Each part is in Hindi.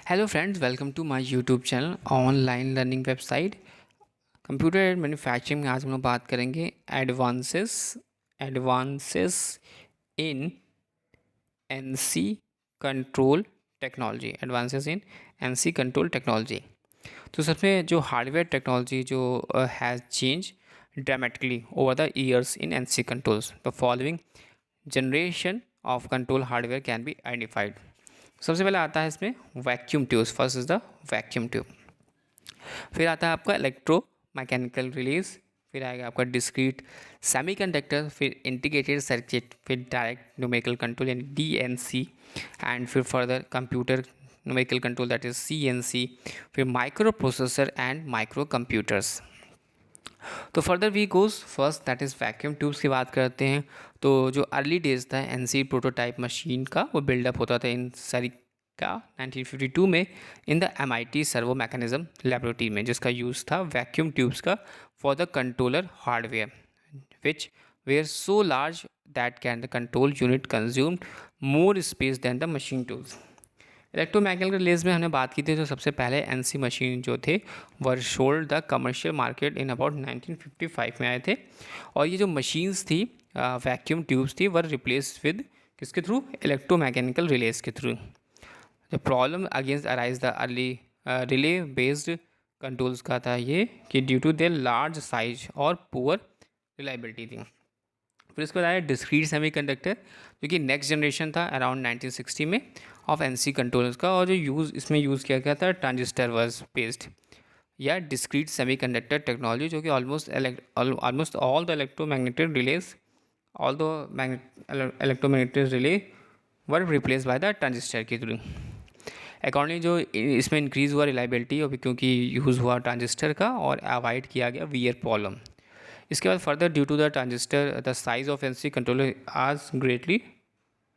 Hello friends, welcome to my YouTube channel online learning website computer and manufacturing में। आज हम लोग बात करेंगे advances advances in NC control technology. Advances in NC control technology. तो सबसे जो हार्डवेयर टेक्नोलॉजी जो has change dramatically over the years in NC controls. The following generation of control hardware can be identified. सबसे पहले आता है इसमें vacuum tubes. First is the vacuum tube. फिर आता है आपका इलेक्ट्रो मैकेनिकल रिलीज। फिर आएगा आपका डिस्क्रीट सेमीकंडक्टर। फिर इंटीग्रेटेड सर्किट। फिर डायरेक्ट न्यूमेरिकल कंट्रोल यानी डीएनसी। एंड फिर further computer numerical control that is CNC. फिर microprocessor and microcomputers. तो further we goes first that is vacuum tubes की बात करते हैं। तो जो अर्ली डेज था एनसी प्रोटोटाइप मशीन का, वो बिल्डअप होता था इन सरिका 1952 में in the MIT servomechanism laboratory में, जिसका यूज़ था वैक्यूम ट्यूब्स का for the controller hardware which were so large that can the control unit consumed more space than the machine tools. Electromechanical relays में हमने बात की थी, तो सबसे पहले एनसी मशीन जो थे were sold the commercial market in about 1955 में आए थे। और ये जो मशीन्स थी वैक्यूम ट्यूब्स थी वर रिप्लेस विद किसके थ्रू? इलेक्ट्रोमैकेनिकल रिलेज के through. The problem against arise the early relay based controls का था ये कि due to their large size और पुअर रिलायबिलिटी थी। फिर इसके बाद आया डिस्क्रीट सेमीकंडक्टर, जो कि नेक्स्ट जनरेशन था अराउंड 1960 में ऑफ एनसी कंट्रोलर्स का। और जो इसमें यूज़ किया गया था ट्रांजिस्टर वाज बेस्ड या डिस्क्रीट सेमीकंडक्टर टेक्नोलॉजी, जो कि almost all the electromagnetic release all the electromagnetic relay were replace by the transistor के थ्रू। अकॉर्डिंग जो इसमें इंक्रीज़ हुआ रिलायबिलिटी, और क्योंकि यूज़ हुआ ट्रांजिस्टर का, और अवॉइड किया गया वियर प्रॉब्लम। इसके बाद further due to the transistor the size of NC controller आज ग्रेटली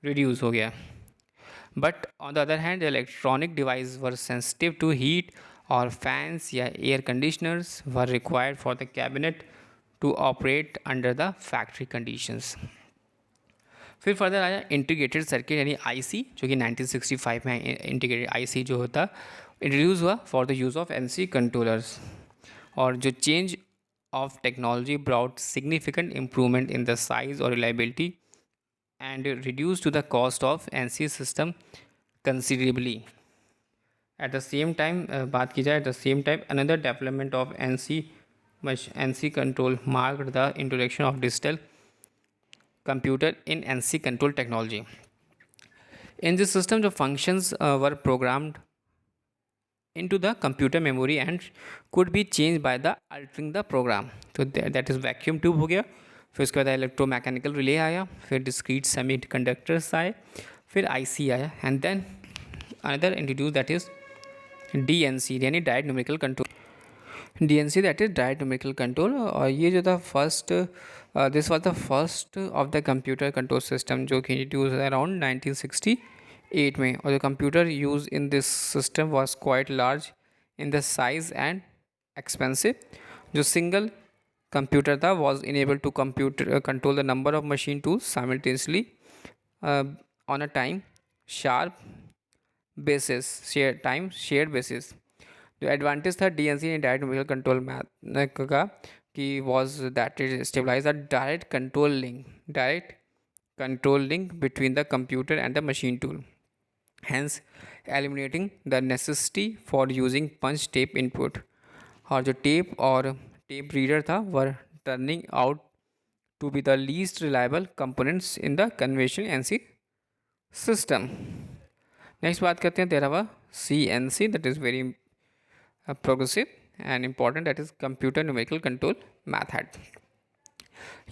रिड्यूस हो गया। But on the other hand electronic device were sensitive to heat, और फैंस या air conditioners were required for the cabinet to operate under the factory conditions. फिर फर्दर आया इंटीग्रेटेड सर्किट यानी आईसी, जो कि 1965 में इंटीग्रेटेड आईसी जो होता इंट्रोड्यूस हुआ for the use of NC controllers. और जो change of technology brought significant improvement in the size or reliability and reduced to the cost of NC system considerably. At the same time, बात की जाए at the same time another development of NC control marked the introduction of digital computer in NC control technology. In this system, the functions were programmed into the computer memory and could be changed by the altering the program. तो that is vacuum tube हो गया। फिर उसके बाद इलेक्ट्रोमैकेनिकल रिले आया, फिर डिस्क्रीट सेमी कंडक्टर्स आए, फिर आईसी आया, and then another introduce that is DNC यानी direct numerical control. DNC that is direct numerical control. और ये जो था first this was the first of the computer control system, जो कि इंट्रोड्यूस अराउंड 1968 में। और the computer use in this system was quite large in the size and expensive. जो सिंगल कंप्यूटर था was enabled to control the number of machine tools simultaneously on a time sharp basis shared basis। जो एडवांटेज था डीएनसी ने डायरेक्ट न्यूमेरिकल कंट्रोल मैथ का कि was that it stabilized a direct control link between the computer and the machine tool, hence eliminating the necessity for using punch tape input। और जो टेप और टेप रीडर था were turning out to be the least reliable components in the conventional NC system. Next बात करते हैं 13वां CNC, that is very progressive and important, that is computer numerical control method.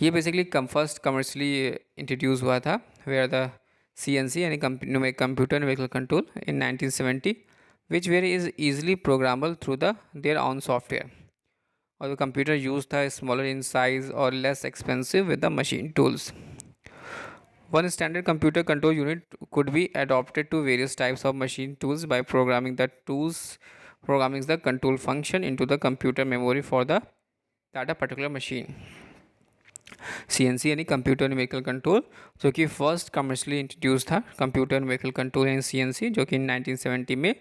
ये बेसिकली फर्स्ट कमर्शली इंट्रोड्यूस हुआ था वेयर द CNC यानी computer numerical control in 1970, which where is easily programmable through their own software। और जो कंप्यूटर यूज था स्मॉलर इन साइज और less expensive with the machine tools. One standard computer control unit could be adopted to various types of machine tools by programming the control function into the computer memory for that a particular machine। CNC यानी कंप्यूटर न्यूमेरिकल कंट्रोल, जो कि फर्स्ट कमर्शियली इंट्रोड्यूस था कंप्यूटर न्यूमेरिकल कंट्रोल यानी CNC, जो कि 1970 में,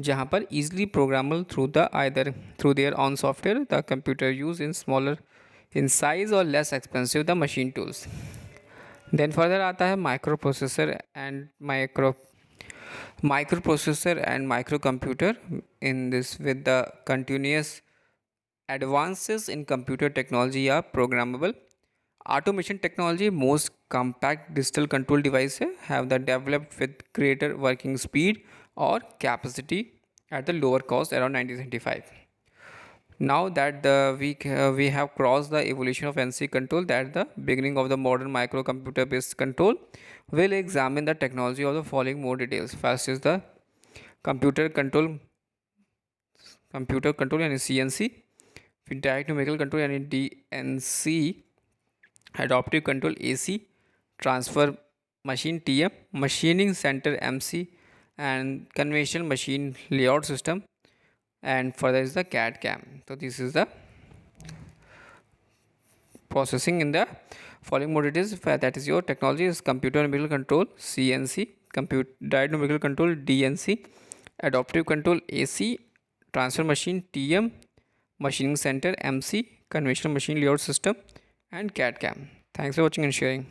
जहाँ पर easily programmable through their own software, the computer use in smaller in size or less expensive the machine tools. Then further आता है microprocessor and microcomputer. In this, with the continuous advances in computer technology are programmable automation technology, most compact digital control devices have the developed with greater working speed or capacity at the lower cost around 1975. Now that we have crossed the evolution of NC control, that the beginning of the modern microcomputer based control, will examine the technology of the following more details. First is the computer control यानी CNC, फिर डायरेक्ट न्यूमेरिकल कंट्रोल यानी DNC, adaptive control AC, transfer machine TM, machining center MC, and conventional machine layout system, and further is the CAD CAM. So this is the processing in the following modalities. That is your technology is computer numerical control CNC, direct numerical control DNC, adaptive control AC, transfer machine TM, machining center MC, conventional machine layout system, and CAD CAM. Thanks for watching and sharing.